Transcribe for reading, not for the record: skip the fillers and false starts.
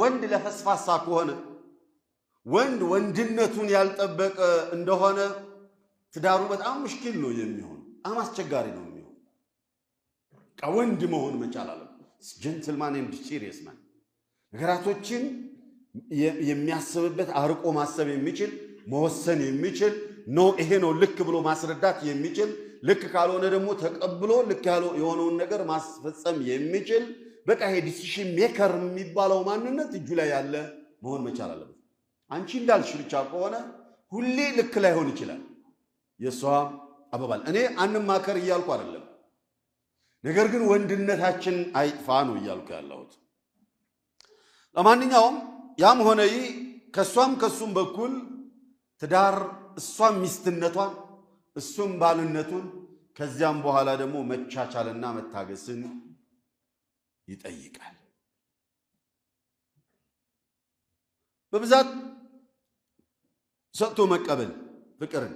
ወንድ ለፈስፋሳ ከሆነ ወንድነቱን ያልጠበቀ እንደሆነ ትዳሩ በጣም ሙሽኪል ነው የሚሆን በጣም አስቸጋሪ ነው የሚሆን ወንድ መሆን መቻል አለበት ጀንትልማን ኤንድ ሲሪየስ ማን ነገራቶችን የሚያስብበት አርቆ ማሰብ የሚችል መወሰን የሚችል ነው ይሄ ነው ልክ ብሎ ማስረዳት የሚችል ልክ ካልሆነ ደግሞ ተቀብሎ ልክ ያለው የሆነውን ነገር ማስፈጸም የሚችል በቃ ይሄ ዲሲሽን ሜከር የሚባለው ማንነት እጁ ላይ ያለ መሆን መቻል አለበት አንቺ እንዳልሽ ብቻ ከሆነ ሁሌ ልክ ላይሆን ይችላል የሷ አባባል እኔ አንማከር ይያልኩ አይደለም ነገር ግን ወንድነታችን አይጥፋ ነው ይያልኩ ያለሁት ለማንኛውም ያም ሆነ ከሷም ከሱም በኩል ትዳር እሷም ሚስትነቷን እሱም ባልነቱን ከዚያም በኋላ ደግሞ መቻቻልና መታገስን ይጠይቃል በብዛት ሰጥቶ መቀበል ፍቅርን